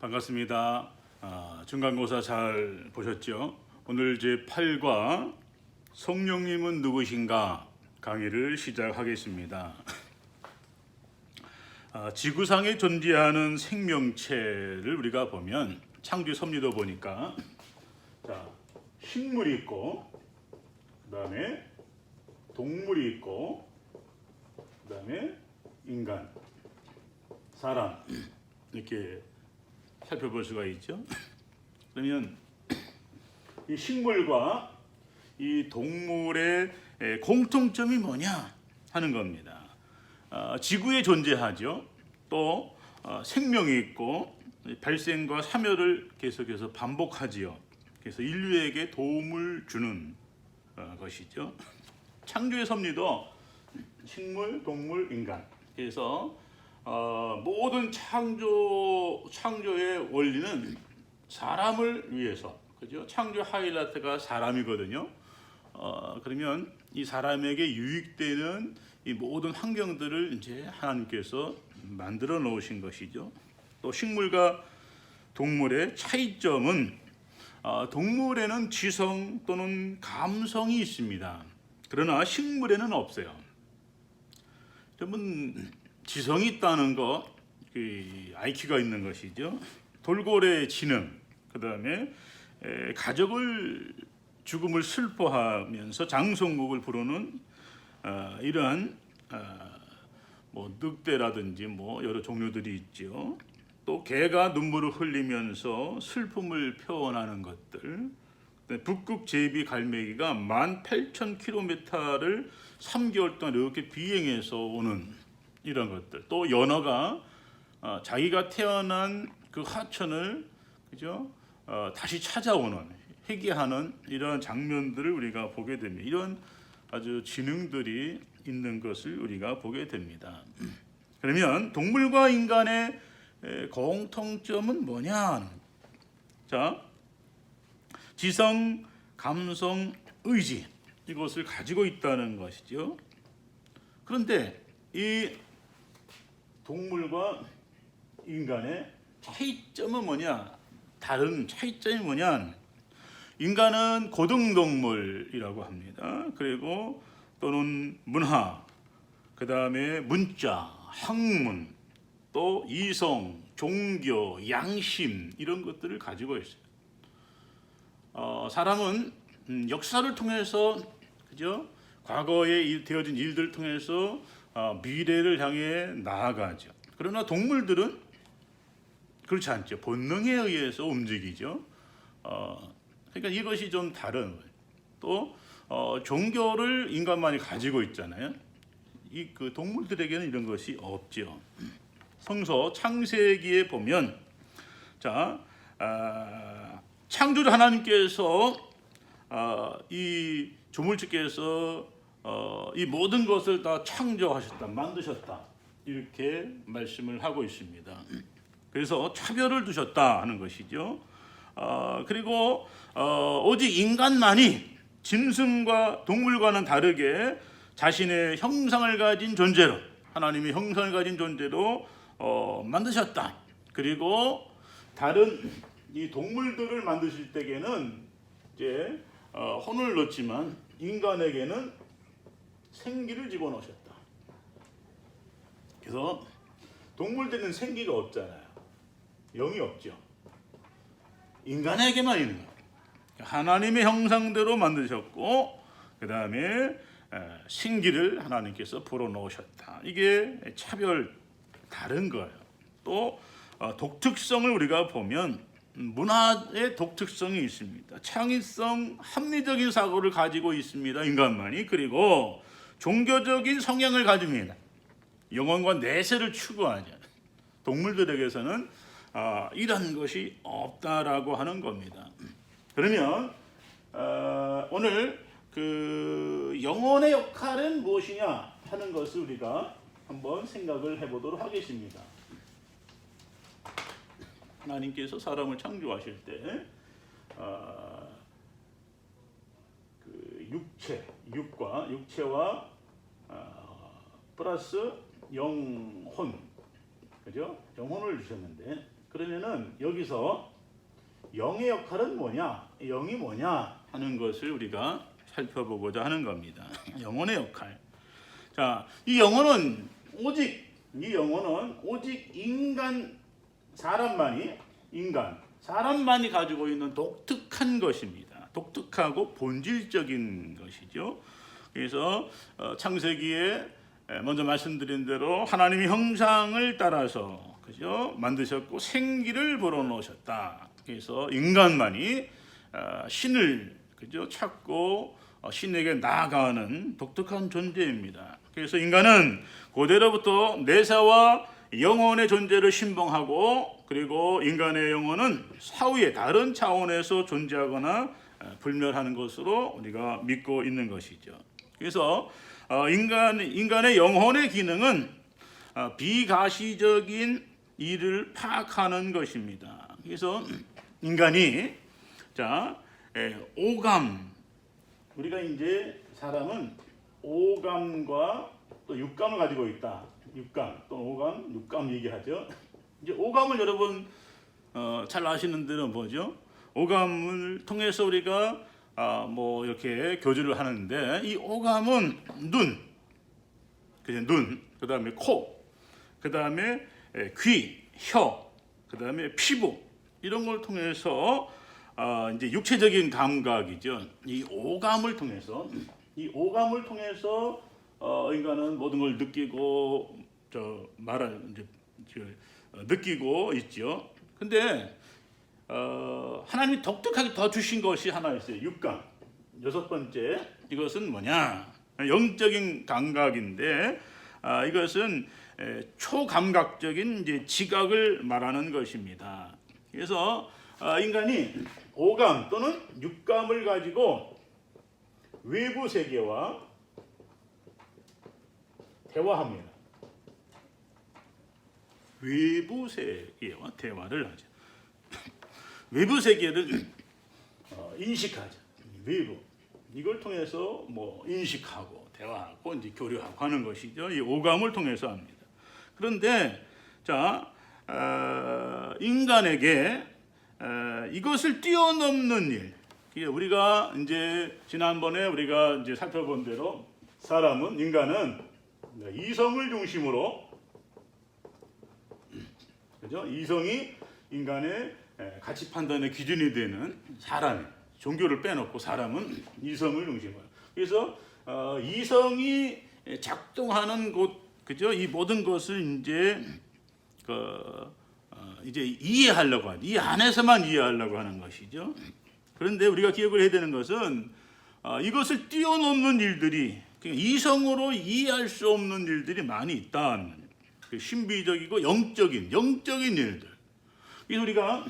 반갑습니다. 중간고사 잘 보셨죠? 오늘 제8과 성령님은 누구신가 강의를 시작하겠습니다. 지구상에 존재하는 생명체를 우리가 보면 창조 섭리도 보니까 식물이 있고, 그 다음에 동물이 있고, 그 다음에 인간, 사람 이렇게 살펴볼 수가 있죠. 그러면 이 식물과 이 동물의 공통점이 뭐냐 하는 겁니다. 지구에 존재하죠. 또 생명이 있고 발생과 사멸을 계속해서 반복하지요. 그래서 인류에게 도움을 주는 것이죠. 창조의 섭리도 식물, 동물, 인간. 그래서 모든 창조의 원리는 사람을 위해서, 그죠? 창조 하이라이트가 사람이거든요. 그러면 이 사람에게 유익되는 이 모든 환경들을 이제 하나님께서 만들어 놓으신 것이죠. 또 식물과 동물의 차이점은 동물에는 지성 또는 감성이 있습니다. 그러나 식물에는 없어요. 여러분, 지성이 있다는 거, IQ가 있는 것이죠. 돌고래의 지능, 그 다음에 가족을 죽음을 슬퍼하면서 장송곡을 부르는 이러한 늑대라든지 여러 종류들이 있죠. 또 개가 눈물을 흘리면서 슬픔을 표현하는 것들. 북극 제비 갈매기가 18,000km를 3개월 동안 이렇게 비행해서 오는 이런 것들. 또 연어가 자기가 태어난 그 하천을, 그죠? 다시 찾아오는, 회귀하는 이런 장면들을 우리가 보게 됩니다. 이런 아주 지능들이 있는 것을 우리가 보게 됩니다. 그러면 동물과 인간의 공통점은 뭐냐? 자, 지성, 감성, 의지, 이것을 가지고 있다는 것이죠. 그런데 이 동물과 인간의 차이점은 뭐냐? 다른 차이점이 뭐냐? 인간은 고등동물이라고 합니다. 그리고 또는 문화, 그 다음에 문자, 학문, 또 이성, 종교, 양심 이런 것들을 가지고 있어요. 사람은 역사를 통해서, 그죠? 과거에 되어진 일들을 통해서 미래를 향해 나아가죠. 그러나 동물들은 그렇지 않죠. 본능에 의해서 움직이죠. 그러니까 이것이 좀 다른 거예요. 또 종교를 인간만이 가지고 있잖아요. 그 동물들에게는 이런 것이 없죠. 성서 창세기에 보면, 창조주 하나님께서 이 조물주께서 이 모든 것을 다 창조하셨다, 만드셨다, 이렇게 말씀을 하고 있습니다. 그래서 차별을 두셨다 하는 것이죠. 그리고 오직 인간만이 짐승과 동물과는 다르게 자신의 형상을 가진 존재로, 하나님의 형상을 가진 존재로 만드셨다. 그리고 다른 이 동물들을 만드실 때에는 이제 혼을 넣지만 인간에게는 생기를 집어넣으셨다. 그래서 동물들은 생기가 없잖아요. 영이 없죠. 인간에게만 있는 거예요. 하나님의 형상대로 만드셨고, 그 다음에 생기를 하나님께서 불어넣으셨다. 이게 차별, 다른 거예요. 또 독특성을 우리가 보면 문화의 독특성이 있습니다. 창의성, 합리적인 사고를 가지고 있습니다. 인간만이. 그리고 종교적인 성향을 가집니다. 영혼과 내세를 추구하죠. 동물들에게서는 이런 것이 없다라고 하는 겁니다. 그러면 오늘 그 영혼의 역할은 무엇이냐 하는 것을 우리가 한번 생각을 해보도록 하겠습니다. 하나님께서 사람을 창조하실 때 그 육체와 플러스 영혼, 그죠? 영혼을 주셨는데 그러면은 여기서 영의 역할은 뭐냐, 영이 뭐냐 하는 것을 우리가 살펴보고자 하는 겁니다. 영혼의 역할. 자, 이 영혼은 오직 사람만이 가지고 있는 독특한 것입니다. 독특하고 본질적인 것이죠. 그래서 창세기에 먼저 말씀드린 대로 하나님의 형상을 따라서 그죠 만드셨고 생기를 불어넣으셨다. 그래서 인간만이 신을 그죠 찾고 신에게 나아가는 독특한 존재입니다. 그래서 인간은 고대로부터 내사와 영혼의 존재를 신봉하고, 그리고 인간의 영혼은 사후의 다른 차원에서 존재하거나 불멸하는 것으로 우리가 믿고 있는 것이죠. 그래서 인간의 영혼의 기능은 비가시적인 일을 파악하는 것입니다. 그래서 인간이 오감, 우리가 이제 사람은 오감과 또 육감을 가지고 있다. 육감 또 오감, 육감 얘기하죠. 이제 오감을 여러분 잘 아시는 대로 뭐죠? 오감을 통해서 우리가 뭐 이렇게 교주를 하는데, 이 오감은 눈, 그다음에 코, 그다음에 귀, 혀, 그다음에 피부, 이런 걸 통해서 이제 육체적인 감각이죠. 이 오감을 통해서 인간은 모든 걸 느끼고 느끼고 있죠. 근데 하나님이 독특하게 더 주신 것이 하나 있어요. 육감. 여섯 번째, 이것은 뭐냐? 영적인 감각인데, 이것은 초감각적인 이제 지각을 말하는 것입니다. 그래서 인간이 오감 또는 육감을 가지고 외부 세계와 대화합니다. 외부 세계와 대화를 하죠. 외부 세계를 인식하죠. 외부, 이걸 통해서 뭐 인식하고 대화하고 이제 교류하고 하는 것이죠. 이 오감을 통해서 합니다. 그런데 인간에게 이것을 뛰어넘는 일, 우리가 이제 지난번에 우리가 이제 살펴본 대로 인간은 이성을 중심으로, 그죠? 이성이 인간의 가치 판단의 기준이 되는 사람, 종교를 빼놓고 사람은 이성을 중심으로. 그래서 이성이 작동하는 곳, 그죠? 이 모든 것을 이제 이해하려고 하는, 이 안에서만 이해하려고 하는 것이죠. 그런데 우리가 기억을 해야 되는 것은 이것을 뛰어넘는 일들이, 이성으로 이해할 수 없는 일들이 많이 있다. 신비적이고 영적인 일들. 그래서 우리가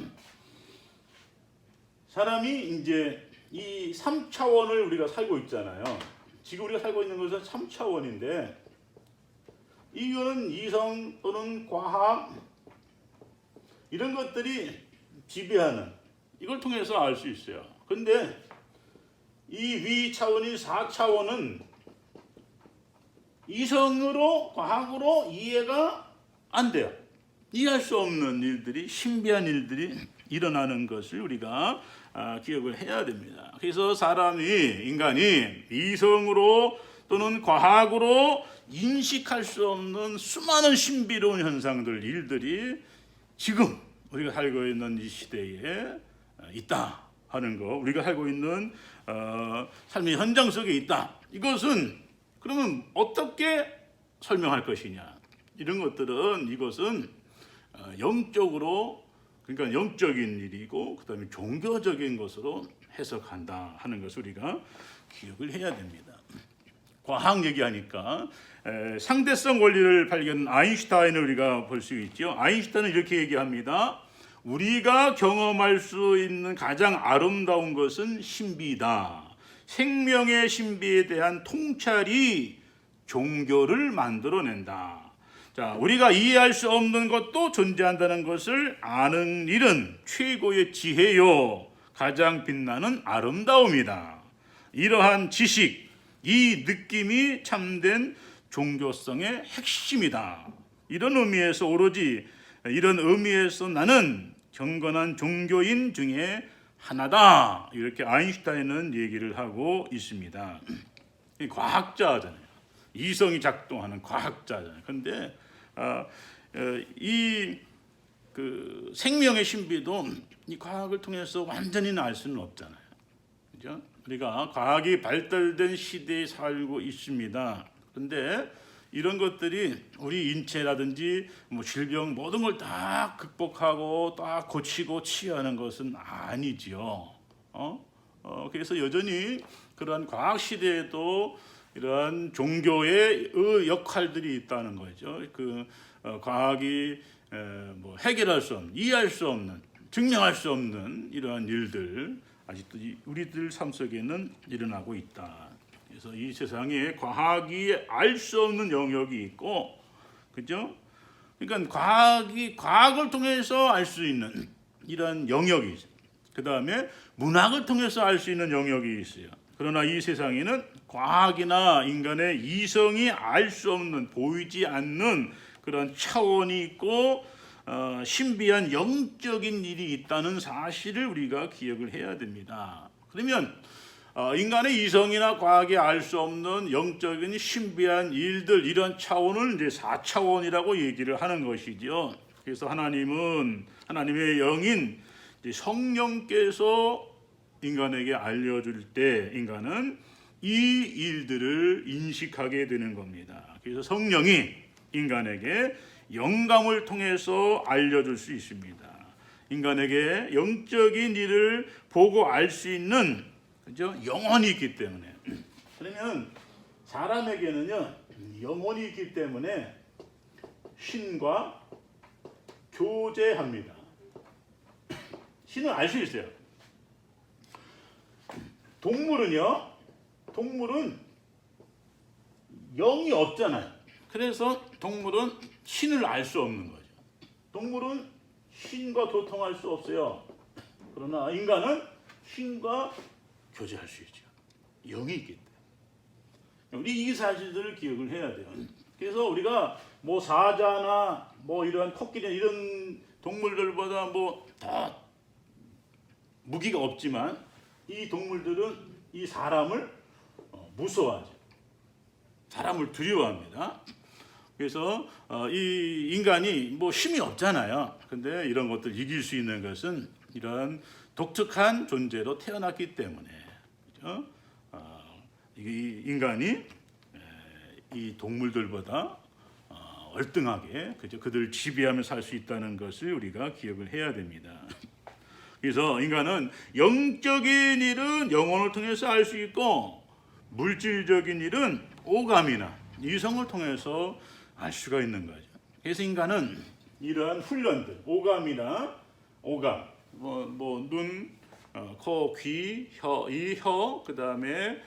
사람이 이제 이 3차원을 우리가 살고 있잖아요. 지금 우리가 살고 있는 것은 3차원인데, 이거는 이성 또는 과학, 이런 것들이 지배하는, 이걸 통해서 알 수 있어요. 근데 이 위 차원인 4차원은 이성으로, 과학으로 이해가 안 돼요. 이해할 수 없는 일들이, 신비한 일들이 일어나는 것을 우리가 기억을 해야 됩니다. 그래서 인간이 이성으로 또는 과학으로 인식할 수 없는 수많은 신비로운 현상들, 일들이 지금 우리가 살고 있는 이 시대에 있다 하는 거, 우리가 살고 있는 삶의 현장 속에 있다. 이것은 그러면 어떻게 설명할 것이냐? 이런 것들은, 이것은 영적으로, 그러니까 영적인 일이고, 그다음에 종교적인 것으로 해석한다 하는 것을 우리가 기억을 해야 됩니다. 과학 얘기하니까 상대성 원리를 발견한 아인슈타인을 우리가 볼 수 있죠. 아인슈타인은 이렇게 얘기합니다. 우리가 경험할 수 있는 가장 아름다운 것은 신비다. 생명의 신비에 대한 통찰이 종교를 만들어낸다. 우리가 이해할 수 없는 것도 존재한다는 것을 아는 일은 최고의 지혜요, 가장 빛나는 아름다움이다. 이러한 지식, 이 느낌이 참된 종교성의 핵심이다. 이런 의미에서 오로지 이런 의미에서 나는 경건한 종교인 중에 하나다. 이렇게 아인슈타인은 얘기를 하고 있습니다. 과학자잖아요. 이성이 작동하는 과학자잖아요. 그런데 이 생명의 신비도 이 과학을 통해서 완전히 알 수는 없잖아요. 그죠? 우리가 과학이 발달된 시대에 살고 있습니다. 그런데 이런 것들이 우리 인체라든지 뭐 질병 모든 걸 다 극복하고 다 고치고 치유하는 것은 아니지요. 그래서 여전히 그러한 과학 시대에도 이러한 종교의 역할들이 있다는 거죠. 과학이 뭐 해결할 수 없는, 이해할 수 없는, 증명할 수 없는 이러한 일들 아직도 우리들 삶 속에는 일어나고 있다. 그래서 이 세상에 과학이 알 수 없는 영역이 있고, 그죠? 그러니까 과학을 통해서 알 수 있는 이런 영역이 있어요. 그 다음에 문학을 통해서 알 수 있는 영역이 있어요. 그러나 이 세상에는 과학이나 인간의 이성이 알 수 없는, 보이지 않는 그런 차원이 있고 신비한 영적인 일이 있다는 사실을 우리가 기억을 해야 됩니다. 그러면 인간의 이성이나 과학이 알 수 없는 영적인 신비한 일들, 이런 차원을 이제 4차원이라고 얘기를 하는 것이죠. 그래서 하나님의 영인 성령께서 인간에게 알려줄 때 인간은 이 일들을 인식하게 되는 겁니다. 그래서 성령이 인간에게 영감을 통해서 알려줄 수 있습니다. 인간에게 영적인 일을 보고 알 수 있는, 그죠? 영혼이 있기 때문에. 그러면 사람에게는요, 영혼이 있기 때문에 신과 교제합니다. 신을 알 수 있어요. 동물은 영이 없잖아요. 그래서 동물은 신을 알 수 없는 거죠. 동물은 신과 교통할 수 없어요. 그러나 인간은 신과 교제할 수 있죠. 영이 있기 때문에. 우리 이 사실들을 기억을 해야 돼요. 그래서 우리가 뭐 사자나 뭐 이런 코끼리 이런 동물들보다 뭐 더 무기가 없지만 이 동물들은 이 사람을 무서워하죠. 사람을 두려워합니다. 그래서 이 인간이 뭐 힘이 없잖아요. 근데 이런 것들 이길 수 있는 것은 이런 독특한 존재로 태어났기 때문에, 그렇죠? 이 인간이 이 동물들보다 월등하게, 그죠? 그들을 지배하며 살 수 있다는 것을 우리가 기억을 해야 됩니다. 그래서 인간은 영적인 일은 영혼을 통해서 알 수 있고, 물질적인 일은 오감이나 이성을 통해서 알 수가 있는 거죠. 그래서 인간은 이러한 훈련들, 오감이나 오감, 눈, 코, 귀, 혀, 그 다음에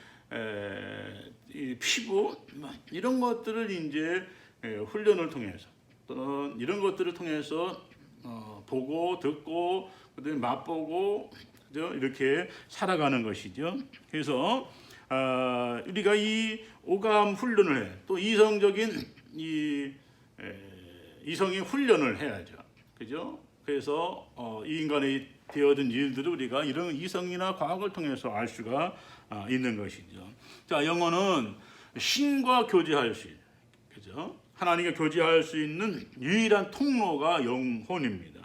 이 피부, 이런 것들을 이제 훈련을 통해서 또는 이런 것들을 통해서 보고 듣고 그다음에 맛보고, 그죠? 이렇게 살아가는 것이죠. 그래서 우리가 이 오감 훈련을 해, 또 이성적인 이성의 훈련을 해야죠. 그죠? 그래서 이 인간의 되어진 일들을 우리가 이런 이성이나 과학을 통해서 알 수가 있는 것이죠. 자, 영혼은 신과 교제할 수 있는, 그죠? 하나님과 교제할 수 있는 유일한 통로가 영혼입니다.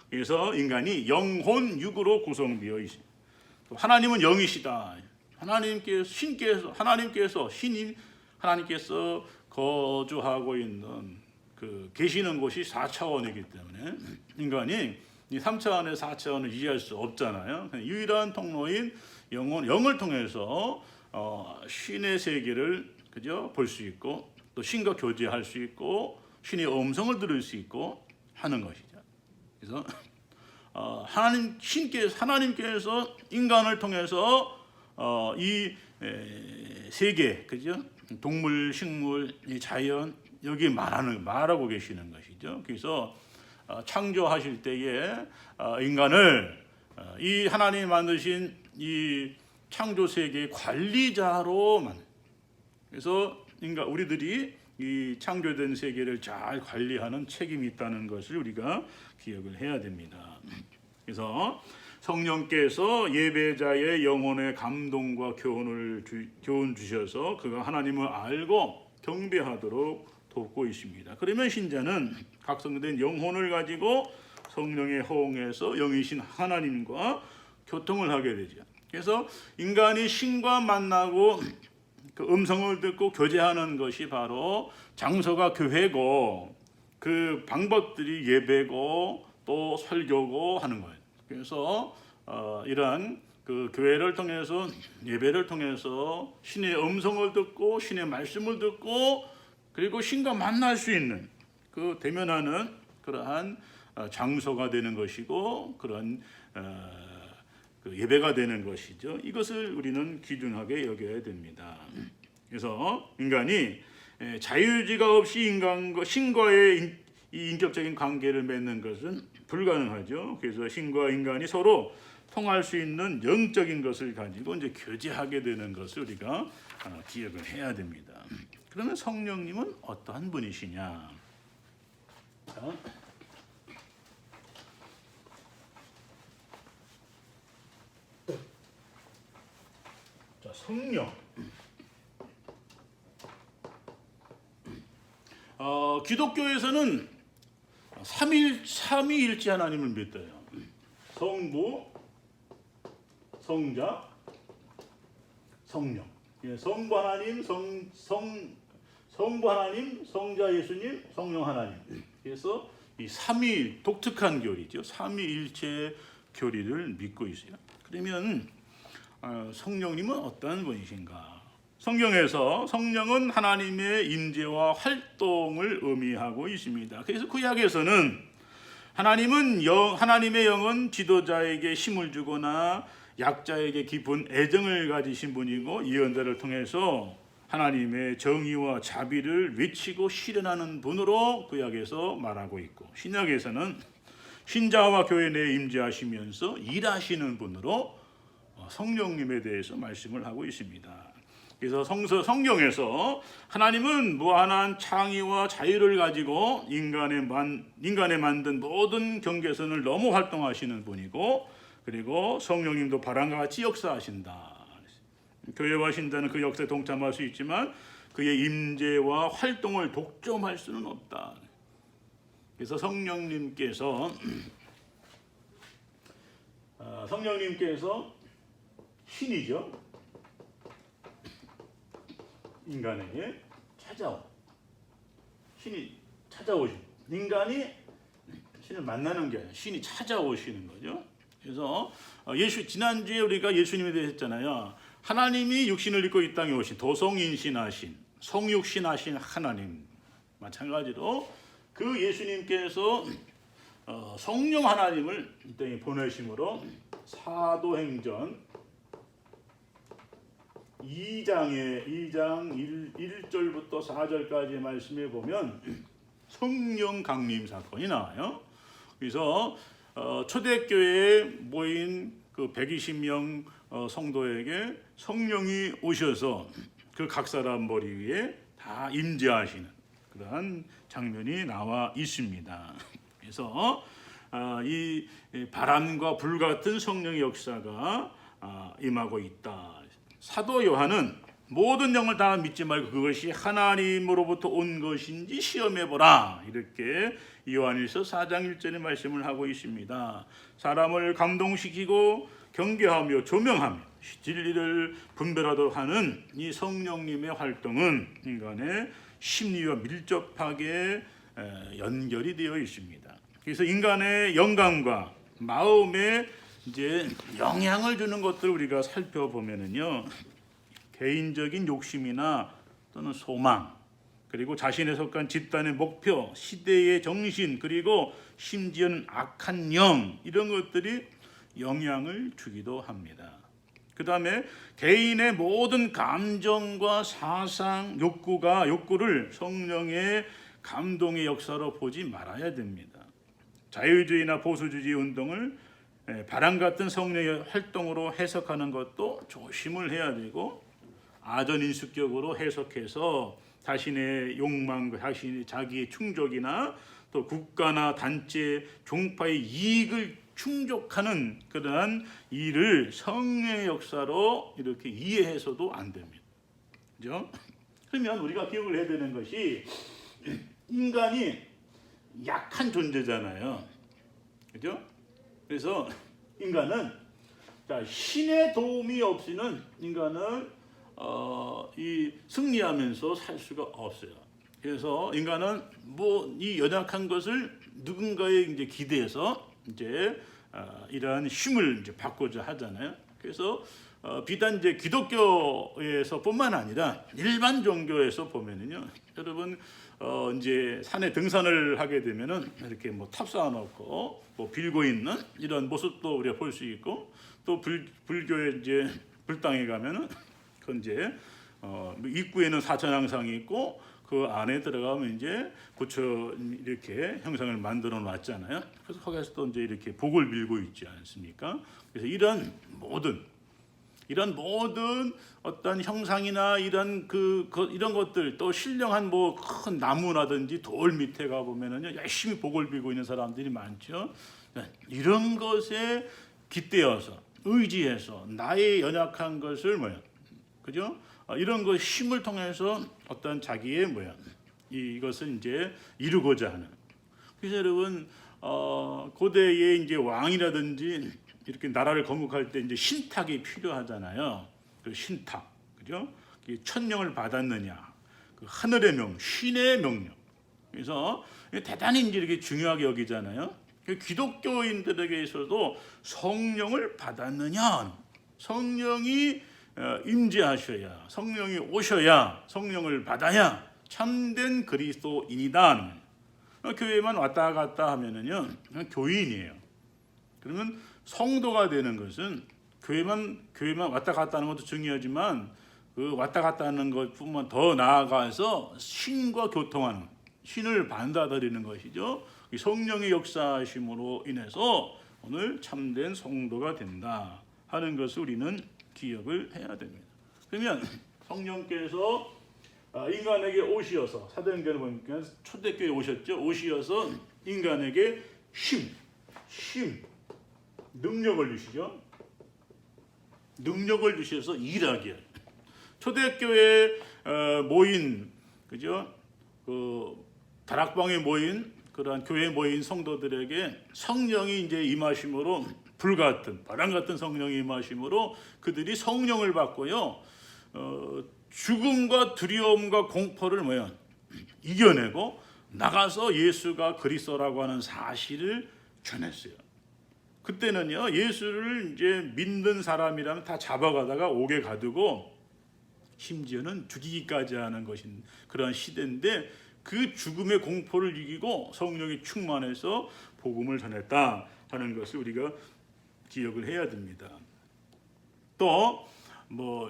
그래서 인간이 영혼 육으로 구성되어 있습니다. 하나님은 영이시다. 하나님께서 거주하고 있는 계시는 곳이 4차원이기 때문에 인간이 이 3차원의 4차원을 이해할 수 없잖아요. 유일한 통로인 영을 통해서 신의 세계를, 그죠? 볼 수 있고, 또 신과 교제할 수 있고, 신의 음성을 들을 수 있고 하는 것이죠. 그래서 하나님께서 인간을 통해서 이 세계, 그죠? 동물, 식물, 이 자연, 여기 말하고 계시는 것이죠. 그래서 창조하실 때에 인간을 이 하나님이 만드신 이 창조 세계의 관리자로 그래서 우리들이 이 창조된 세계를 잘 관리하는 책임이 있다는 것을 우리가 기억을 해야 됩니다. 그래서 성령께서 예배자의 영혼의 감동과 교훈 주셔서 그가 하나님을 알고 경배하도록 돕고 있습니다. 그러면 신자는 각성된 영혼을 가지고 성령의 호응에서 영이신 하나님과 교통을 하게 되죠. 그래서 인간이 신과 만나고 그 음성을 듣고 교제하는 것이 바로 장소가 교회고 그 방법들이 예배고 또 설교고 하는 거예요. 그래서 이러한 그 교회를 통해서 예배를 통해서 신의 음성을 듣고 신의 말씀을 듣고 그리고 신과 만날 수 있는 그 대면하는 그러한 장소가 되는 것이고 그런 그 예배가 되는 것이죠. 이것을 우리는 귀중하게 여겨야 됩니다. 그래서 인간이 자유의지가 없이 인간과 신과의 이 인격적인 관계를 맺는 것은 불가능하죠. 그래서 신과 인간이 서로 통할 수 있는 영적인 것을 가지고 이제 교제하게 되는 것을 우리가 기억을 해야 됩니다. 그러면 성령님은 어떠한 분이시냐? 자, 성령. 기독교에서는 삼위일체 하나님을 믿어요. 성부, 성자, 성령. 성부 하나님, 성부 하나님, 성자 예수님, 성령 하나님. 그래서 이 삼위 독특한 교리죠. 삼위일체 교리를 믿고 있어요. 그러면 성령님은 어떤 분이신가? 성경에서 성령은 하나님의 임재와 활동을 의미하고 있습니다. 그래서 구약에서는 하나님의 영은 지도자에게 힘을 주거나 약자에게 깊은 애정을 가지신 분이고 예언자를 통해서 하나님의 정의와 자비를 외치고 실현하는 분으로 구약에서 말하고 있고 신약에서는 신자와 교회 내에 임재하시면서 일하시는 분으로 성령님에 대해서 말씀을 하고 있습니다. 그래서 성경에서 하나님은 무한한 창의와 자유를 가지고 인간에 만든 모든 경계선을 넘어 활동하시는 분이고 그리고 성령님도 바람과 같이 역사하신다. 교회와 신자는 그 역사에 동참할 수 있지만 그의 임재와 활동을 독점할 수는 없다. 그래서 성령님께서 신이죠. 인간에게 신이 찾아오신 인간이 신을 만나는 게 아니라 신이 찾아오시는 거죠. 그래서 지난주에 우리가 예수님에 대해 했잖아요. 하나님이 육신을 입고 이 땅에 오신 도성인신하신 성육신하신 하나님 마찬가지로 그 예수님께서 성령 하나님을 이 땅에 보내심으로 사도행전 2장 1절부터 4절까지의 말씀에 보면 성령 강림 사건이 나와요. 그래서 초대교회에 모인 그 120명 성도에게 성령이 오셔서 그 각 사람 머리 위에 다 임재하시는 그러한 장면이 나와 있습니다. 그래서 이 바람과 불 같은 성령의 역사가 임하고 있다. 사도 요한은 모든 영을 다 믿지 말고 그것이 하나님으로부터 온 것인지 시험해보라 이렇게 요한일서 4장 1절의 말씀을 하고 있습니다. 사람을 감동시키고 경계하며 조명하며 진리를 분별하도록 하는 이 성령님의 활동은 인간의 심리와 밀접하게 연결이 되어 있습니다. 그래서 인간의 영감과 마음에 이제 영향을 주는 것들을 우리가 살펴보면은요, 개인적인 욕심이나 또는 소망, 그리고 자신에 속한 집단의 목표, 시대의 정신, 그리고 심지어는 악한 영 이런 것들이 영향을 주기도 합니다. 그 다음에 개인의 모든 감정과 사상, 욕구를 성령의 감동의 역사로 보지 말아야 됩니다. 자유주의나 보수주의 운동을 바람 같은 성령의 활동으로 해석하는 것도 조심을 해야 되고 아전인수격으로 해석해서 자신의 욕망, 자기의 충족이나 또 국가나 단체, 종파의 이익을 충족하는 그러한 일을 성령의 역사로 이렇게 이해해서도 안 됩니다. 그죠? 그러면 우리가 기억을 해야 되는 것이 인간이 약한 존재잖아요. 그죠? 그래서 인간은 신의 도움이 없이는 인간은 이 승리하면서 살 수가 없어요. 그래서 인간은 이 연약한 것을 누군가에 이제 기대해서 이제 이러한 힘을 이제 받고자 하잖아요. 그래서 비단 이제 기독교에서뿐만 아니라 일반 종교에서 보면은요, 여러분 이제 산에 등산을 하게 되면은 이렇게 뭐 탑 쌓아놓고 뭐 빌고 있는 이런 모습도 우리가 볼 수 있고, 또 불교에 이제 불당에 가면은 그 이제 입구에는 사천왕상이 있고 그 안에 들어가면 이제 부처 이렇게 형상을 만들어 놨잖아요. 그래서 거기서도 이제 이렇게 복을 빌고 있지 않습니까? 그래서 이런 모든 어떤 형상이나 이런 이런 것들, 또 신령한 뭐 큰 나무라든지 돌 밑에 가 보면은요, 열심히 복을 빌고 있는 사람들이 많죠. 이런 것에 깃대어서 의지해서 나의 연약한 것을 그죠? 이런 것 힘을 통해서 어떤 자기의 이것을 이제 이루고자 하는. 그래서 여러분 고대의 이제 왕이라든지 이렇게 나라를 건국할 때 이제 신탁이 필요하잖아요. 그 신탁, 그죠? 천령을 받았느냐, 그 하늘의 신의 명령. 그래서 대단히 이제 이렇게 중요하게 여기잖아요. 기독교인들에게 있어도 성령을 받았느냐, 성령이 임재하셔야, 성령이 오셔야, 성령을 받아야 참된 그리스도인이다. 교회만 왔다 갔다 하면은요, 교인이에요. 그러면 성도가 되는 것은 교회만 왔다 갔다 하는 것도 중요하지만 그 왔다 갔다 하는 것뿐만 더 나아가서 신과 교통하는, 신을 받아들이는 것이죠. 성령의 역사하심으로 인해서 오늘 참된 성도가 된다 하는 것을 우리는 기억을 해야 됩니다. 그러면 성령께서 인간에게 오시어서, 사도행전을 보니까 초대교회에 오셨죠. 오시어서 인간에게 힘, 능력을 주시죠. 능력을 주셔서 일하게 해요. 초대교회에 모인, 그죠? 다락방에 모인 그러한 교회에 모인 성도들에게 성령이 이제 임하심으로, 불같은 바람 같은 성령이 임하심으로 그들이 성령을 받고요, 죽음과 두려움과 공포를 이겨내고 나가서 예수가 그리스도라고 하는 사실을 전했어요. 그때는요, 예수를 이제 믿는 사람이라면 다 잡아가다가 옥에 가두고 심지어는 죽이기까지 하는 것인 그런 시대인데, 그 죽음의 공포를 이기고 성령이 충만해서 복음을 전했다 하는 것을 우리가 기억을 해야 됩니다. 또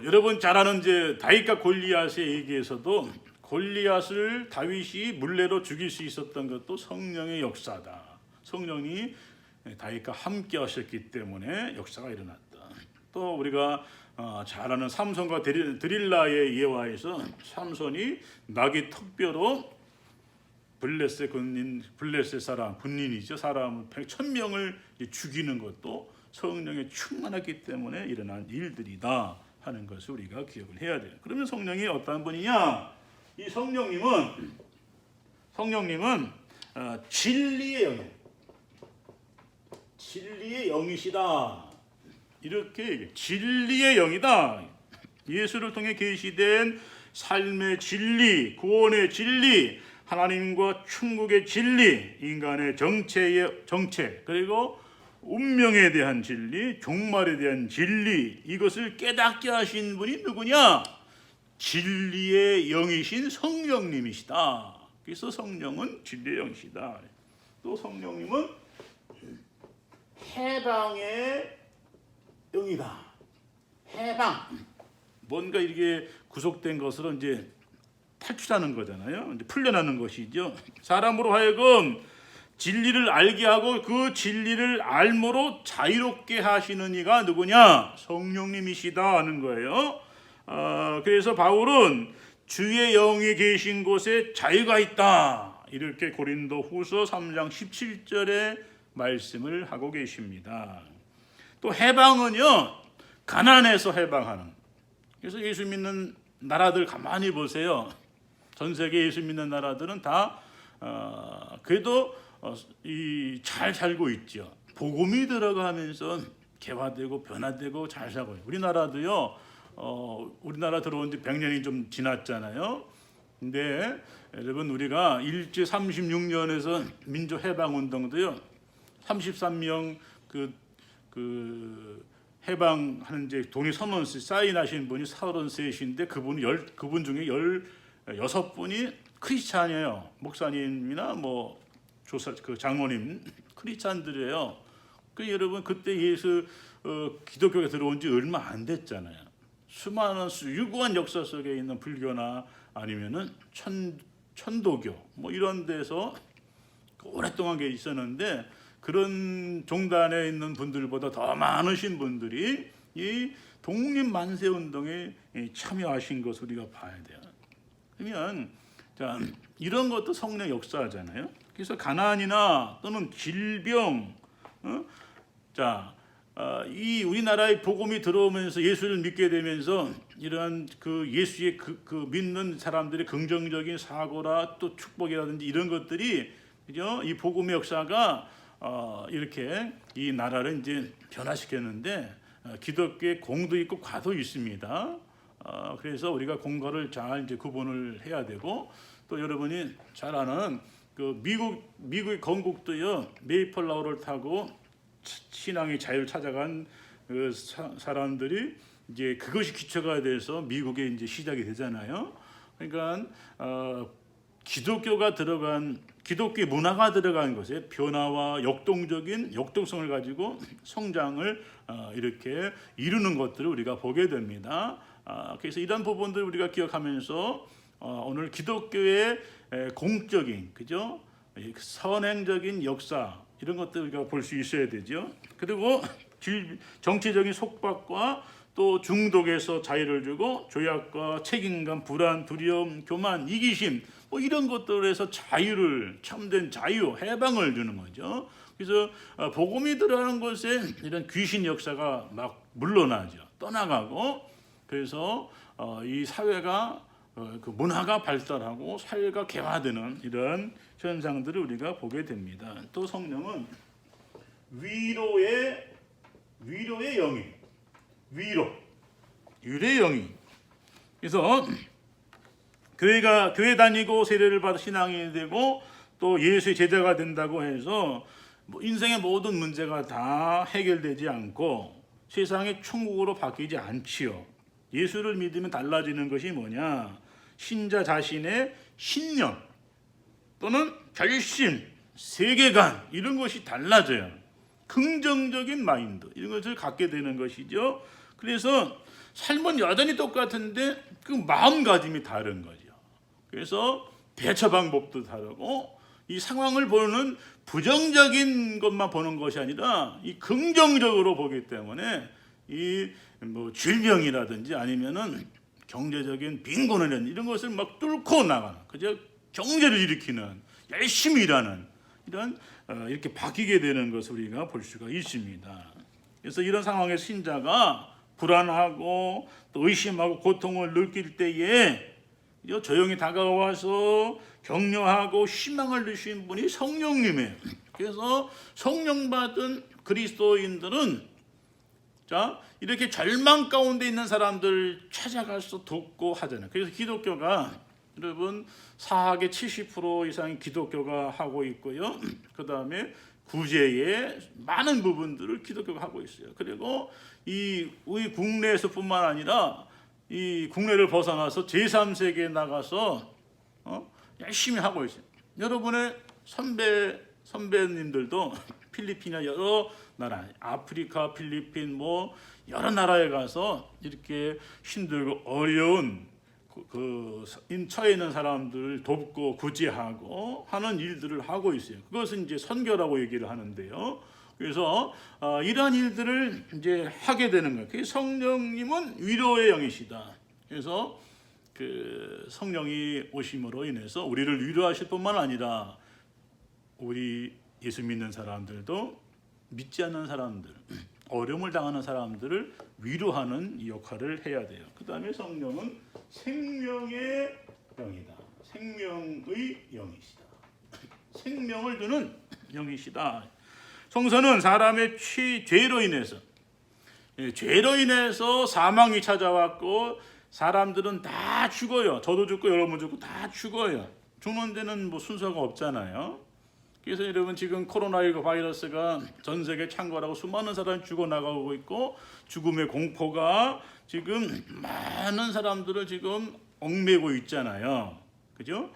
여러분 잘 아는 이제 다윗과 골리앗의 얘기에서도 골리앗을 다윗이 물레로 죽일 수 있었던 것도 성령의 역사다. 성령이 다윗과 함께 하셨기 때문에 역사가 일어났다. 또 우리가 잘 아는 삼손과 드릴라의 예화에서 삼손이 나귀 턱뼈로 블레셋 사람, 군인이죠. 사람 1,000명을 죽이는 것도 성령에 충만했기 때문에 일어난 일들이다 하는 것을 우리가 기억을 해야 돼요. 그러면 성령이 어떤 분이냐? 이 성령님은 진리의 영이에요. 진리의 영이시다. 이렇게 진리의 영이다. 예수를 통해 계시된 삶의 진리, 구원의 진리, 하나님과 천국의 진리, 인간의 정체, 그리고 운명에 대한 진리, 종말에 대한 진리, 이것을 깨닫게 하신 분이 누구냐? 진리의 영이신 성령님이시다. 그래서 성령은 진리의 영이시다. 또 성령님은 해방의 영이다. 해방. 뭔가 이게 구속된 것으로 이제 탈출하는 거잖아요. 이제 풀려나는 것이죠. 사람으로 하여금 진리를 알게 하고 그 진리를 알므로 자유롭게 하시는 이가 누구냐? 성령님이시다 하는 거예요. 그래서 바울은 주의 영이 계신 곳에 자유가 있다. 이렇게 고린도후서 3장 17절에 말씀을 하고 계십니다. 또 해방은요, 가난에서 해방하는. 그래서 예수 믿는 나라들 가만히 보세요. 전 세계 예수 믿는 나라들은 다 그래도 잘 살고 있죠. 복음이 들어가면서 개화되고 변화되고 잘 살고. 우리나라도요. 우리나라 들어온 지 100년이 좀 지났잖아요. 근데 여러분, 우리가 일제 36년에서 민족 해방 운동도요. 33명 그 해방하는 이제 동의 선언 사인하신 분이 33인데 그분 중에 16분이 크리스찬이에요. 목사님이나 뭐 장로님 크리스찬들이에요. 여러분, 그때 기독교가 들어온 지 얼마 안 됐잖아요. 수많은 유구한 역사 속에 있는 불교나 아니면은 천도교 뭐 이런 데서 오랫동안 있었는데, 그런 종단에 있는 분들보다 더 많으신 분들이 이 독립 만세 운동에 참여하신 것을 우리가 봐야 돼요. 그러면 자, 이런 것도 성령 역사잖아요. 그래서 가난이나 또는 질병, 이 우리나라의 복음이 들어오면서 예수를 믿게 되면서 이러한 그 예수의 그 믿는 사람들의 긍정적인 사고라 또 축복이라든지 이런 것들이, 그죠? 이 복음의 역사가 이렇게 이 나라를 이제 변화시켰는데, 기독교의 공도 있고 과도 있습니다. 그래서 우리가 공과를 잘 이제 구분을 해야 되고, 또 여러분이 잘 아는 그 미국의 건국도요, 메이플라워를 타고 신앙의 자유를 찾아간 그 사람들이 이제 그것이 기초가 돼서 미국에 이제 시작이 되잖아요. 그러니까 기독교의 문화가 들어간 것에 변화와 역동성을 가지고 성장을 이렇게 이루는 것들을 우리가 보게 됩니다. 그래서 이런 부분들 우리가 기억하면서 오늘 기독교의 공적인, 그죠? 선행적인 역사, 이런 것들 우리가 볼 수 있어야 되죠. 그리고 정치적인 속박과 또 중독에서 자유를 주고, 조약과 책임감, 불안, 두려움, 교만, 이기심, 뭐 이런 것들에서 참된 자유, 해방을 주는 거죠. 그래서 복음이 들어가는 곳에 이런 귀신 역사가 막 물러나죠. 떠나가고, 그래서 이 사회가 그 문화가 발달하고 사회가 개화되는 이런 현상들을 우리가 보게 됩니다. 또 성령은 위로의 영이, 위로의 영이. 그래서 교회 다니고 세례를 받아 신앙이 되고 또 예수의 제자가 된다고 해서 인생의 모든 문제가 다 해결되지 않고 세상의 천국으로 바뀌지 않지요. 예수를 믿으면 달라지는 것이 뭐냐? 신자 자신의 신념 또는 결심, 세계관, 이런 것이 달라져요. 긍정적인 마인드, 이런 것을 갖게 되는 것이죠. 그래서 삶은 여전히 똑같은데 그 마음가짐이 다른 거죠. 그래서 대처 방법도 다르고, 이 상황을 보는 부정적인 것만 보는 것이 아니라 이 긍정적으로 보기 때문에 이 질병이라든지 아니면은 경제적인 빈곤이라는 이런 것을 막 뚫고 나가는, 그저 경제를 일으키는, 열심히 일하는 이런 이렇게 바뀌게 되는 것을 우리가 볼 수가 있습니다. 그래서 이런 상황에 신자가 불안하고 또 의심하고 고통을 느낄 때에 조용히 다가와서 격려하고 희망을 주신 분이 성령님이에요. 그래서 성령 받은 그리스도인들은 이렇게 절망 가운데 있는 사람들 찾아가서 돕고 하잖아요. 그래서 기독교가 여러분 사학의 70% 이상이 기독교가 하고 있고요. 그 다음에 구제의 많은 부분들을 기독교가 하고 있어요. 그리고 우리 국내에서뿐만 아니라 이 국내를 벗어나서 제3세계에 나가서 열심히 하고 있어요. 여러분의 선배님들도 필리핀이나 여러 나라, 아프리카, 필리핀 뭐 여러 나라에 가서 이렇게 힘들고 어려운 처해 있는 사람들을 돕고 구제하고 하는 일들을 하고 있어요. 그것은 이제 선교라고 얘기를 하는데요. 그래서 이러한 일들을 이제 하게 되는 거예요. 성령님은 위로의 영이시다. 그래서 그 성령이 오심으로 인해서 우리를 위로하실 뿐만 아니라 우리 예수 믿는 사람들도 믿지 않는 사람들, 어려움을 당하는 사람들을 위로하는 이 역할을 해야 돼요. 그 다음에 성령은 생명의 영이다. 생명의 영이시다. 생명을 주는 영이시다. 성서는 사람의 죄로 인해서 사망이 찾아왔고 사람들은 다 죽어요. 저도 죽고 여러분 죽고 다 죽어요. 죽는 데는 뭐 순서가 없잖아요. 그래서 여러분 지금 코로나19 바이러스가 전 세계 창궐하고 수많은 사람이 죽어나가고 있고 죽음의 공포가 지금 많은 사람들을 지금 얽매고 있잖아요. 그죠?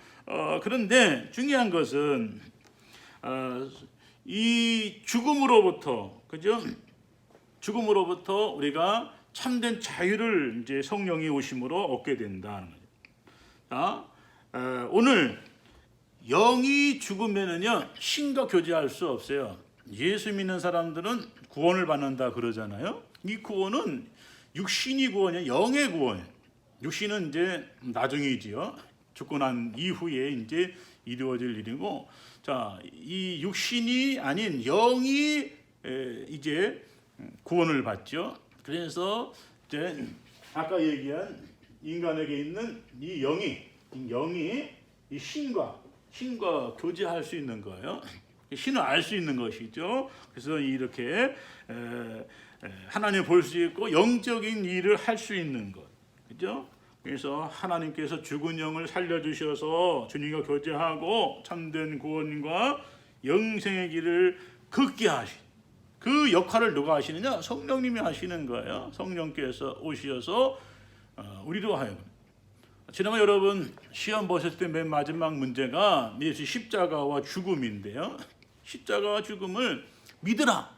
그런데 중요한 것은 이 죽음으로부터, 그죠? 죽음으로부터 우리가 참된 자유를 이제 성령이 오심으로 얻게 된다는 거죠. 오늘 영이 죽으면은요 신과 교제할 수 없어요. 예수 믿는 사람들은 구원을 받는다 그러잖아요. 이 구원은 육신이 구원이에요. 영의 구원이에요. 육신은 이제 나중이지요. 죽고 난 이후에 이제 이루어질 일이고, 자, 이 육신이 아닌 영이 이제 구원을 받죠. 그래서 이제 아까 얘기한 인간에게 있는 이 영이 이 신과 교제할 수 있는 거예요. 신을 알 수 있는 것이죠. 그래서 이렇게 하나님 볼 수 있고 영적인 일을 할 수 있는 것, 그죠? 그래서 하나님께서 죽은 영을 살려주셔서 주님과 교제하고 참된 구원과 영생의 길을 걷게 하신 그 역할을 누가 하시느냐? 성령님이 하시는 거예요. 성령께서 오셔서 우리로 하여금. 지난번 여러분 시험 보실 때 맨 마지막 문제가 예수 십자가와 죽음인데요. 십자가와 죽음을 믿으라.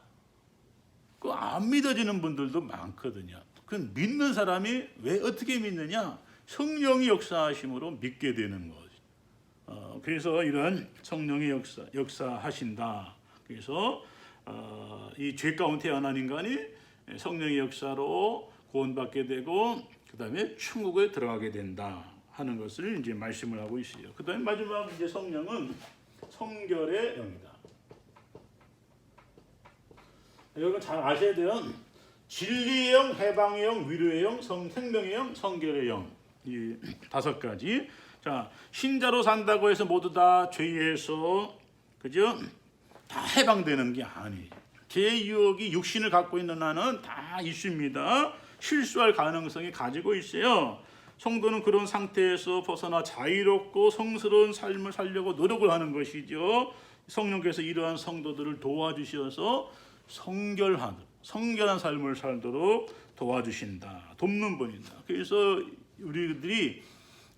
그 안 믿어지는 분들도 많거든요. 그 믿는 사람이 왜 어떻게 믿느냐? 성령이 역사하심으로 믿게 되는 거죠. 그래서 이런 성령이 역사하신다. 그래서 이 죄 가운데 태어난 인간이 성령의 역사로 구원받게 되고 그 다음에 천국에 들어가게 된다 하는 것을 이제 말씀을 하고 있어요. 그 다음에 마지막 이제 성령은 성결의 영이다. 여러분 잘 아셔야 돼요. 진리의 영, 해방의 영, 위로의 영, 생명의 영, 성결의 영, 이 5가지. 자, 신자로 산다고 해서 모두 다 죄에서 그죠? 다 해방되는 게 아니에요. 죄의 유혹이 육신을 갖고 있는 한은 다 있습니다. 실수할 가능성이 가지고 있어요. 성도는 그런 상태에서 벗어나 자유롭고 성스러운 삶을 살려고 노력을 하는 것이죠. 성령께서 이러한 성도들을 도와주셔서 성결한 삶을 살도록 도와주신다. 돕는 분이다. 그래서 우리들이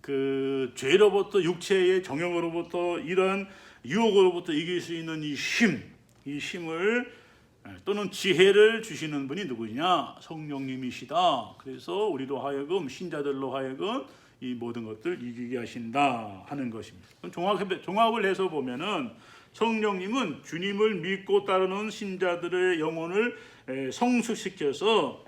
그 죄로부터 육체의 정욕으로부터 이런 유혹으로부터 이길 수 있는 이 힘을 또는 지혜를 주시는 분이 누구냐? 성령님이시다. 그래서 우리로 하여금 신자들로 하여금 이 모든 것들 이기게 하신다 하는 것입니다. 종합을 해서 보면은 성령님은 주님을 믿고 따르는 신자들의 영혼을 성숙시켜서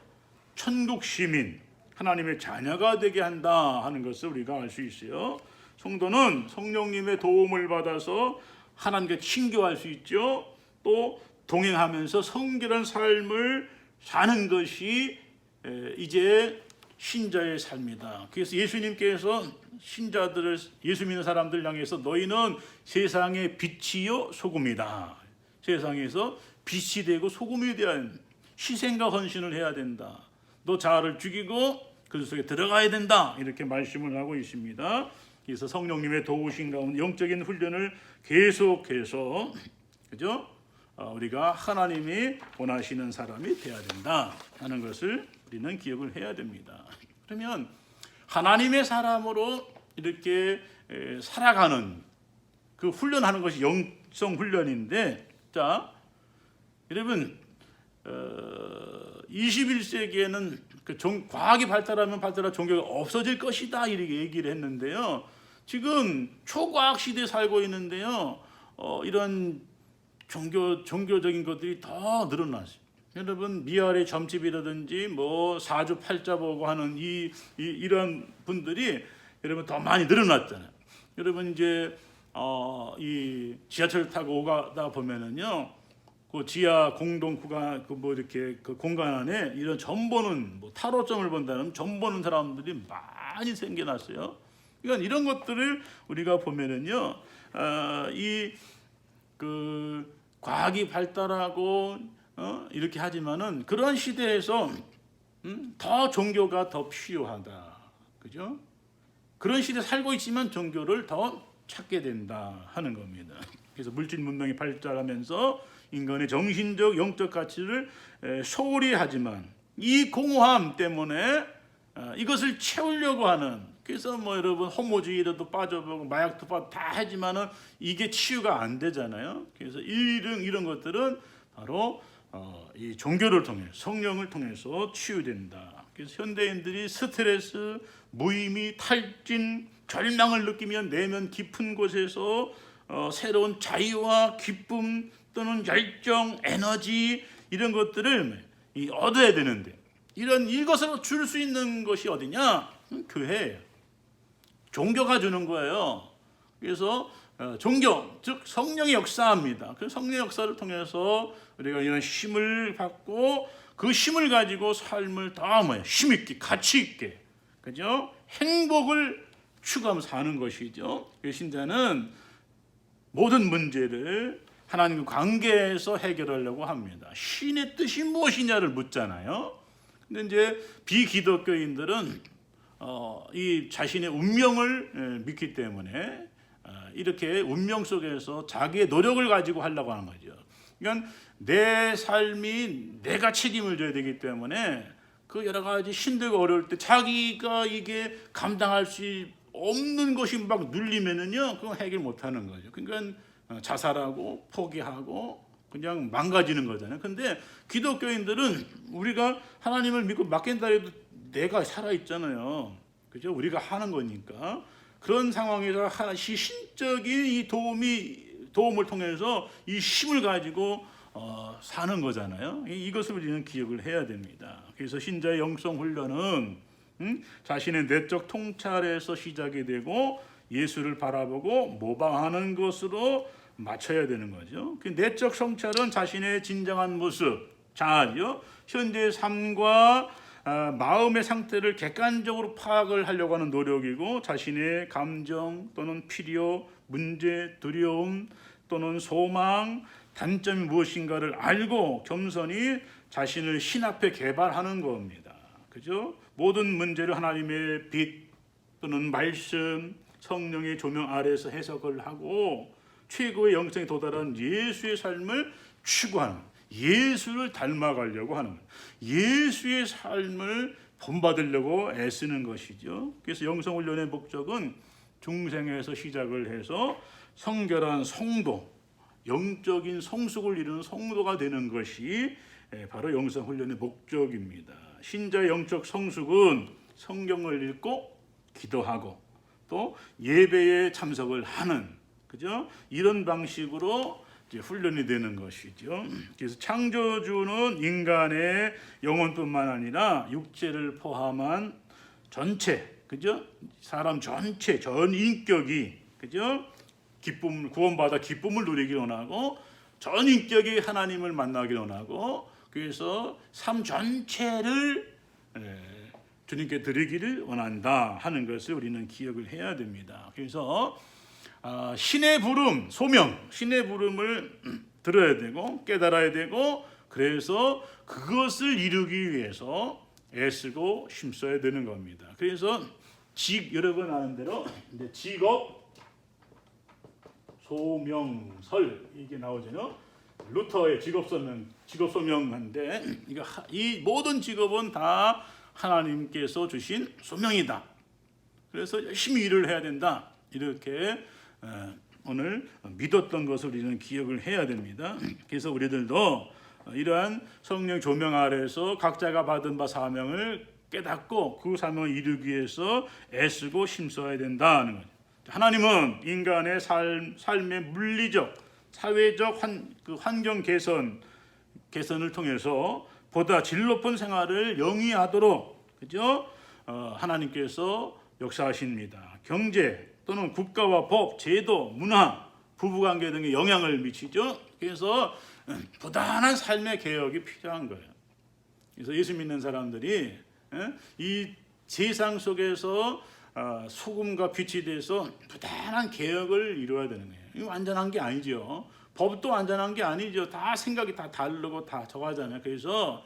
천국 시민, 하나님의 자녀가 되게 한다 하는 것을 우리가 알 수 있어요. 성도는 성령님의 도움을 받아서 하나님께 친교할 수 있죠. 또 동행하면서 성결한 삶을 사는 것이 이제 신자의 삶이다. 그래서 예수님께서 신자들을 예수 믿는 사람들 향해서 너희는 세상의 빛이요 소금이다. 세상에서 빛이 되고 소금이 대한 희생과 헌신을 해야 된다. 너 자아를 죽이고 그 속에 들어가야 된다. 이렇게 말씀을 하고 있습니다. 그래서 성령님의 도우신 가운데 영적인 훈련을 계속해서 그죠? 우리가 하나님이 원하시는 사람이 되어야 된다 하는 것을 우리는 기억을 해야 됩니다. 그러면 하나님의 사람으로 이렇게 살아가는 그 훈련하는 것이 영성 훈련인데, 자, 여러분 21세기에는 그 과학이 발달하면 발달한 종교가 없어질 것이다 이렇게 얘기를 했는데요. 지금 초과학 시대에 살고 있는데요. 이런 종교적인 것들이 더 늘어났어요. 여러분 미아리 점집이라든지 뭐 사주 팔자 보고 하는 이런 분들이 여러분 더 많이 늘어났잖아요. 여러분 이제 이 지하철 타고 오가다 보면은요, 그 지하 공동 구간 그 뭐 이렇게 그 공간 안에 이런 점 보는 뭐 타로점을 본다는 점 보는 사람들이 많이 생겨났어요. 그러니까 이런 것들을 우리가 보면은요, 이 그 과학이 발달하고 이렇게 하지만은 그런 시대에서 더 종교가 더 필요하다, 그죠? 그런 시대 살고 있지만 종교를 더 찾게 된다 하는 겁니다. 그래서 물질 문명이 발달하면서 인간의 정신적 영적 가치를 소홀히 하지만 이 공허함 때문에 이것을 채우려고 하는, 그래서 뭐 여러분 호모주의로도 빠져보고 마약도 빠져 다 하지만은 이게 치유가 안 되잖아요. 그래서 이런 것들은 바로 이 종교를 통해 성령을 통해서 치유된다. 그래서 현대인들이 스트레스, 무의미, 탈진, 절망을 느끼며 내면 깊은 곳에서 새로운 자유와 기쁨 또는 열정, 에너지 이런 것들을 얻어야 되는데, 이것을 줄 수 있는 것이 어디냐? 교회예요. 종교가 주는 거예요. 그래서 종교, 즉 성령이 역사합니다. 그 성령의 역사를 통해서 우리가 이런 힘을 받고 그 힘을 가지고 삶을 더 힘 있게, 가치 있게, 그죠? 행복을 추구하면서 사는 것이죠. 신자는 모든 문제를 하나님과 관계에서 해결하려고 합니다. 신의 뜻이 무엇이냐를 묻잖아요. 근데 이제 비기독교인들은 이 자신의 운명을 믿기 때문에 이렇게 운명 속에서 자기의 노력을 가지고 하려고 하는 거죠. 그러니까 내 삶이 내가 책임을 져야 되기 때문에 그 여러 가지 힘들고 어려울 때 자기가 이게 감당할 수 없는 것이 막 눌리면은요, 그건 해결 못 하는 거죠. 그러니까 자살하고 포기하고 그냥 망가지는 거잖아요. 근데 기독교인들은 우리가 하나님을 믿고 맡긴다 해도 내가 살아 있잖아요. 그죠? 우리가 하는 거니까. 그런 상황에서 신적인 이 도움을 통해서 이 힘을 가지고 사는 거잖아요. 이것을 우리는 기억을 해야 됩니다. 그래서 신자의 영성 훈련은 자신의 내적 통찰에서 시작이 되고 예수를 바라보고 모방하는 것으로 맞춰야 되는 거죠. 그 내적 성찰은 자신의 진정한 모습, 자아요, 현재의 삶과 마음의 상태를 객관적으로 파악을 하려고 하는 노력이고, 자신의 감정 또는 필요, 문제, 두려움 또는 소망, 단점이 무엇인가를 알고 겸손히 자신을 신 앞에 개발하는 겁니다. 그죠? 모든 문제를 하나님의 빛 또는 말씀, 성령의 조명 아래에서 해석을 하고 최고의 영성에 도달한 예수의 삶을 추구하는, 예수를 닮아가려고 하는, 예수의 삶을 본받으려고 애쓰는 것이죠. 그래서 영성훈련의 목적은 중생에서 시작을 해서 성결한 성도, 영적인 성숙을 이루는 성도가 되는 것이 바로 영성훈련의 목적입니다. 신자의 영적 성숙은 성경을 읽고 기도하고 또 예배에 참석을 하는, 그죠? 이런 방식으로 이제 훈련이 되는 것이죠. 그래서 창조주는 인간의 영혼뿐만 아니라 육체를 포함한 전체, 그죠? 사람 전체, 전 인격이, 그죠? 구원받아 기쁨을 누리기 원하고 전 인격이 하나님을 만나기 원하고, 그래서 삶 전체를 주님께 드리기를 원한다 하는 것을 우리는 기억을 해야 됩니다. 그래서 신의 부름, 소명, 신의 부름을 들어야 되고 깨달아야 되고, 그래서 그것을 이루기 위해서 애쓰고 힘써야 되는 겁니다. 그래서 여러분 아는 대로 이제 직업, 소명설 이게 나오잖아요. 루터의 직업 소명인데 이 모든 직업은 다 하나님께서 주신 소명이다. 그래서 열심히 일을 해야 된다. 이렇게 오늘 믿었던 것을 우리는 기억을 해야 됩니다. 그래서 우리들도 이러한 성령 조명 아래에서 각자가 받은 바 사명을 깨닫고 그 사명을 이루기 위해서 애쓰고 힘써야 된다는 거죠. 하나님은 인간의 삶의 물리적, 사회적 환경 개선을 통해서 보다 질 높은 생활을 영위하도록, 그죠? 하나님께서 역사하십니다. 경제 또는 국가와 법, 제도, 문화, 부부관계 등에 영향을 미치죠. 그래서 부단한 삶의 개혁이 필요한 거예요. 그래서 예수 믿는 사람들이 이 세상 속에서 소금과 빛이 돼서 부단한 개혁을 이루어야 되는 거예요. 이거 완전한 게 아니죠. 법도 완전한 게 아니죠. 다 생각이 다 다르고 다 저하잖아요. 그래서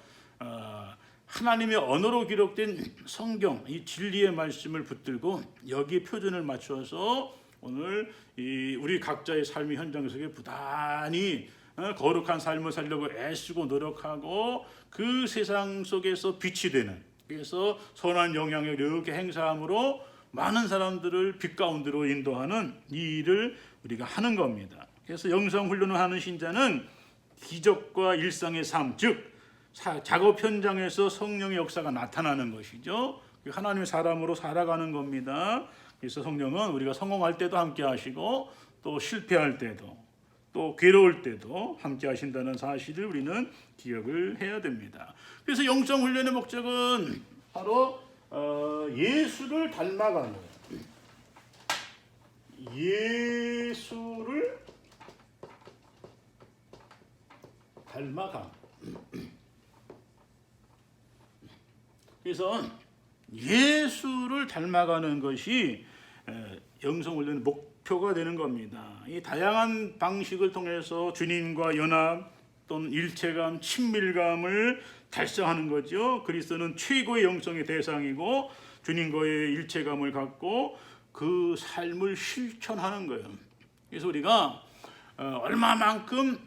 하나님의 언어로 기록된 성경, 이 진리의 말씀을 붙들고 여기에 표준을 맞춰서 오늘 이 우리 각자의 삶의 현장 속에 부단히 거룩한 삶을 살려고 애쓰고 노력하고 그 세상 속에서 빛이 되는, 그래서 선한 영향력을 이렇게 행사함으로 많은 사람들을 빛 가운데로 인도하는 이 일을 우리가 하는 겁니다. 그래서 영성 훈련을 하는 신자는 기적과 일상의 삶, 즉 작업 현장에서 성령의 역사가 나타나는 것이죠. 하나님의 사람으로 살아가는 겁니다. 그래서 성령은 우리가 성공할 때도 함께 하시고 또 실패할 때도 또 괴로울 때도 함께 하신다는 사실을 우리는 기억을 해야 됩니다. 그래서 영성 훈련의 목적은 바로 예수를 닮아가는 거예요. 예수를 닮아가. 그래서 예수를 닮아가는 것이 영성 훈련의 목표가 되는 겁니다. 이 다양한 방식을 통해서 주님과 연합 또는 일체감, 친밀감을 달성하는 거죠. 그리스도는 최고의 영성의 대상이고 주님과의 일체감을 갖고 그 삶을 실천하는 거예요. 그래서 우리가 얼마만큼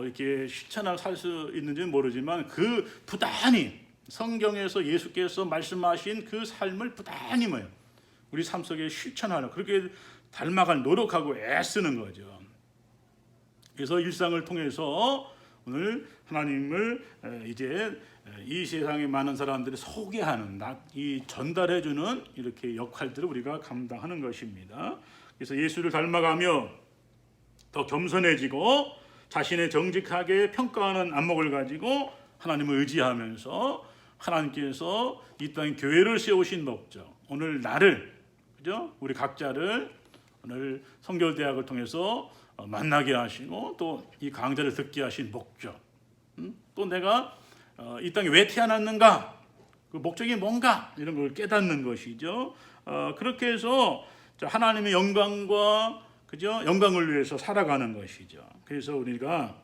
이렇게 실천하고 살 수 있는지는 모르지만 그 부단히 성경에서 예수께서 말씀하신 그 삶을 부단히 우리 삶 속에 실천하는, 그렇게 닮아갈 노력하고 애쓰는 거죠. 그래서 일상을 통해서 오늘 하나님을 이제 이 세상에 많은 사람들이 소개하는, 이 전달해주는 이렇게 역할들을 우리가 감당하는 것입니다. 그래서 예수를 닮아가며 더 겸손해지고 자신의 정직하게 평가하는 안목을 가지고 하나님을 의지하면서 하나님께서 이 땅에 교회를 세우신 목적, 오늘 나를, 그죠? 우리 각자를 오늘 성결대학을 통해서 만나게 하시고 또 이 강좌를 듣게 하신 목적, 또 내가 이 땅에 왜 태어났는가, 그 목적이 뭔가 이런 걸 깨닫는 것이죠. 그렇게 해서 하나님의 영광과, 그죠? 영광을 위해서 살아가는 것이죠. 그래서 우리가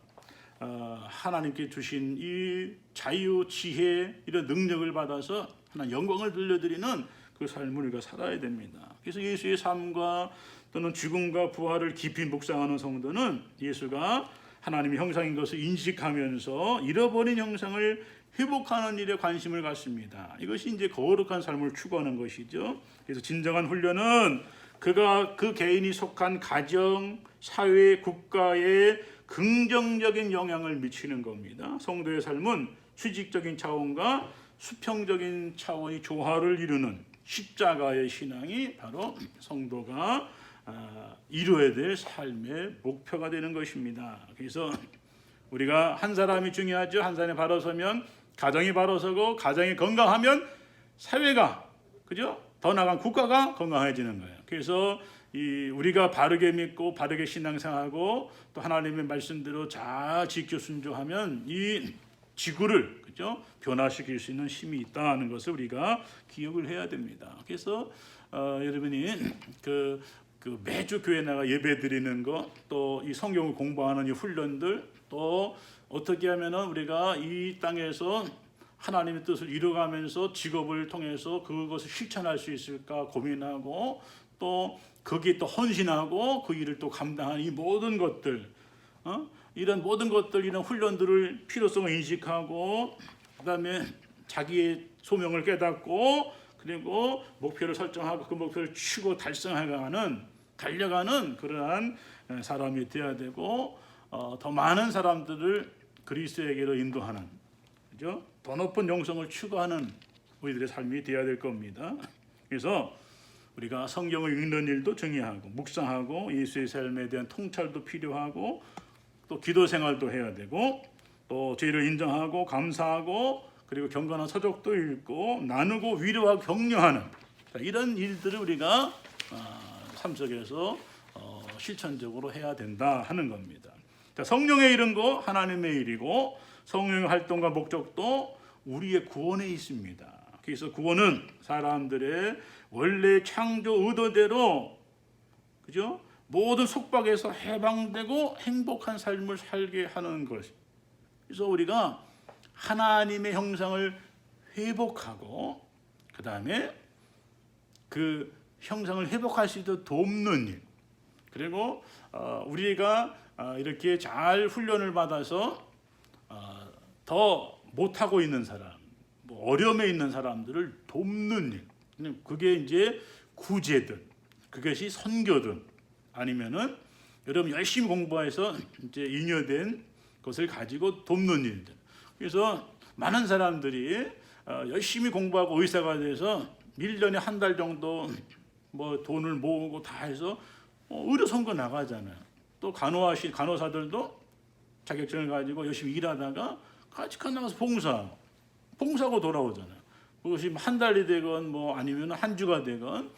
하나님께 주신 이 자유, 지혜, 이런 능력을 받아서 하나님 영광을 돌려드리는 그 삶을 우리가 살아야 됩니다. 그래서 예수의 삶과 또는 죽음과 부활을 깊이 묵상하는 성도는 예수가 하나님의 형상인 것을 인식하면서 잃어버린 형상을 회복하는 일에 관심을 갖습니다. 이것이 이제 거룩한 삶을 추구하는 것이죠. 그래서 진정한 훈련은 그 개인이 속한 가정, 사회, 국가에 긍정적인 영향을 미치는 겁니다. 성도의 삶은 수직적인 차원과 수평적인 차원이 조화를 이루는 십자가의 신앙이 바로 성도가 이루어야 될 삶의 목표가 되는 것입니다. 그래서 우리가 한 사람이 중요하죠. 한 사람이 바로 서면 가정이 바로 서고, 가정이 건강하면 사회가, 그죠? 더 나아간 국가가 건강해지는 거예요. 그래서 우리가 바르게 믿고 바르게 신앙생활하고 또 하나님의 말씀대로 잘 지켜 순종하면 이 지구를, 그죠? 변화시킬 수 있는 힘이 있다는 것을 우리가 기억을 해야 됩니다. 그래서 여러분이 그 매주 교회 나가 예배 드리는 것, 또 이 성경을 공부하는 이 훈련들, 또 어떻게 하면은 우리가 이 땅에서 하나님의 뜻을 이루어가면서 직업을 통해서 그것을 실천할 수 있을까 고민하고, 또 거기에 또 헌신하고 그 일을 또 감당하는 이 모든 것들, 이런 모든 것들, 이런 훈련들을 필요성을 인식하고, 그다음에 자기의 소명을 깨닫고, 그리고 목표를 설정하고 그 목표를 추구 달려가는 그러한 사람이 되어야 되고, 더 많은 사람들을 그리스도에게로 인도하는, 그죠? 더 높은 영성을 추구하는 우리들의 삶이 되어야 될 겁니다. 그래서 우리가 성경을 읽는 일도 중요하고, 묵상하고, 예수의 삶에 대한 통찰도 필요하고, 또 기도 생활도 해야 되고, 또 죄를 인정하고 감사하고, 그리고 경건한 서적도 읽고 나누고 위로하고 격려하는 이런 일들을 우리가 삶 속에서 실천적으로 해야 된다 하는 겁니다. 자, 성령의 일은 거 하나님의 일이고 성령의 활동과 목적도 우리의 구원에 있습니다. 그래서 구원은 사람들의 원래 창조 의도대로 그죠? 모든 속박에서 해방되고 행복한 삶을 살게 하는 것. 그래서 우리가 하나님의 형상을 회복하고 그 다음에 그 형상을 회복할 수 있도록 돕는 일. 그리고 우리가 이렇게 잘 훈련을 받아서 더 못하고 있는 사람, 어려움에 있는 사람들을 돕는 일. 그게 이제 구제든, 그것이 선교든, 아니면은 여러분 열심히 공부해서 이제 잉여된 것을 가지고 돕는 일들. 그래서 많은 사람들이 열심히 공부하고 의사가 돼서 1년에 한 달 정도 뭐 돈을 모으고 다 해서 의료 선거 나가잖아요. 또 간호사들도 자격증을 가지고 열심히 일하다가 같이 나가서 봉사하고 돌아오잖아요. 그것이 한 달이 되건 뭐 아니면 한 주가 되건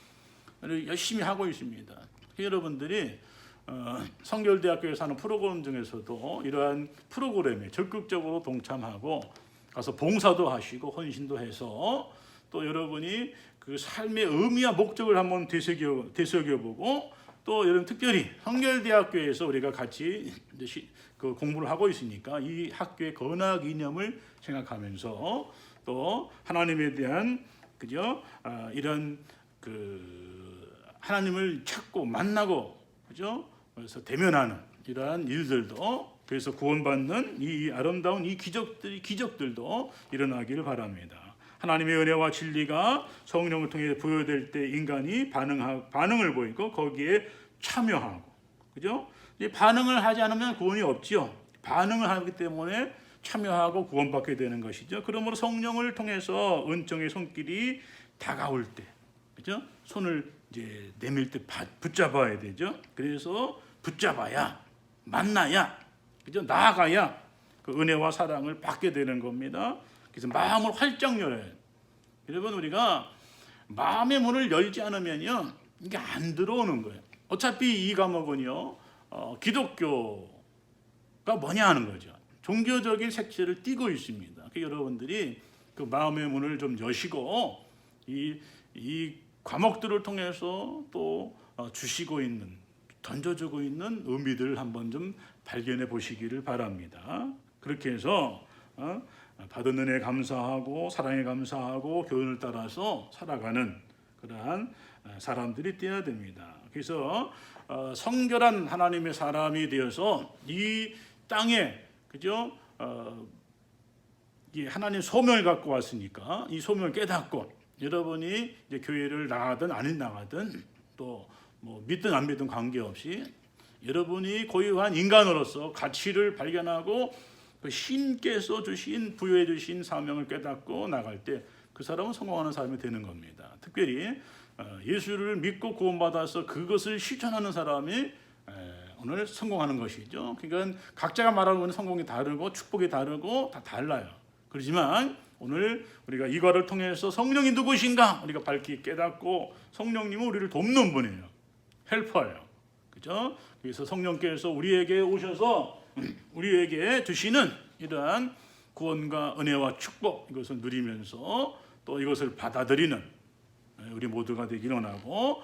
열심히 하고 있습니다. 여러분들이 성결대학교에서 하는 프로그램 중에서도 이러한 프로그램에 적극적으로 동참하고 가서 봉사도 하시고 헌신도 해서 또 여러분이 그 삶의 의미와 목적을 한번 되새겨보고 또 여러분 특별히 성결대학교에서 우리가 같이 그 공부를 하고 있으니까 이 학교의 건학 이념을 생각하면서 또 하나님에 대한 그죠 이런 그 하나님을 찾고 만나고 그죠 그래서 대면하는 이러한 일들도 그래서 구원받는 이 아름다운 이 기적들도 일어나기를 바랍니다. 하나님의 은혜와 진리가 성령을 통해 부여될 때 인간이 반응을 보이고 거기에 참여하고 그죠? 이 반응을 하지 않으면 구원이 없지요. 반응을 하기 때문에 참여하고 구원받게 되는 것이죠. 그러므로 성령을 통해서 은총의 손길이 다가올 때, 그죠? 손을 이제 내밀 때 붙잡아야 되죠. 그래서 붙잡아야 만나야, 그죠? 나아가야 그 은혜와 사랑을 받게 되는 겁니다. 그래서 마음을 활짝 열어야 해요. 여러분 우리가 마음의 문을 열지 않으면요 이게 안 들어오는 거예요. 어차피 이 과목은요 기독교가 뭐냐 하는 거죠. 종교적인 색채를 띠고 있습니다. 여러분들이 그 마음의 문을 좀 여시고 이 과목들을 통해서 또 주시고 있는 던져주고 있는 의미들을 한번 좀 발견해 보시기를 바랍니다. 그렇게 해서 받은 은혜에 감사하고 사랑에 감사하고 교훈을 따라서 살아가는 그러한 사람들이 되어야 됩니다. 그래서 성결한 하나님의 사람이 되어서 이 땅에 그죠? 이 하나님 소명을 갖고 왔으니까 이 소명을 깨닫고 여러분이 이제 교회를 나가든 안 나가든 또 뭐 믿든 안 믿든 관계없이 여러분이 고유한 인간으로서 가치를 발견하고 그 신께서 주신 부여해 주신 사명을 깨닫고 나갈 때 그 사람은 성공하는 사람이 되는 겁니다. 특별히 예수를 믿고 구원받아서 그것을 실천하는 사람이 오늘 성공하는 것이죠. 그러니까 각자가 말하고 있는 성공이 다르고 축복이 다르고 다 달라요. 그렇지만 오늘 우리가 이거를 통해서 성령이 누구신가 우리가 밝히 깨닫고 성령님은 우리를 돕는 분이에요. 헬퍼예요. 그죠? 그래서 성령께서 우리에게 오셔서 우리에게 주시는 이러한 구원과 은혜와 축복 이것을 누리면서 또 이것을 받아들이는 우리 모두가 되기를 원하고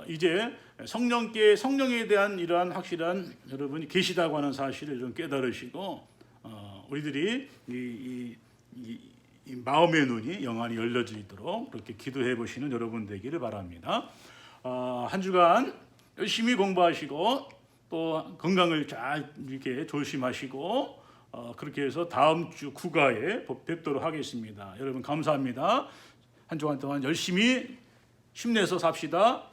이제 성령에 대한 이러한 확실한 여러분이 계시다고 하는 사실을 좀 깨달으시고 우리들이 이 마음의 눈이 영안이 열려지도록 그렇게 기도해 보시는 여러분 되기를 바랍니다. 한 주간 열심히 공부하시고 또 건강을 잘 이렇게 조심하시고 그렇게 해서 다음 주 국가에 뵙도록 하겠습니다. 여러분 감사합니다. 한 주간 동안 열심히 힘내서 삽시다.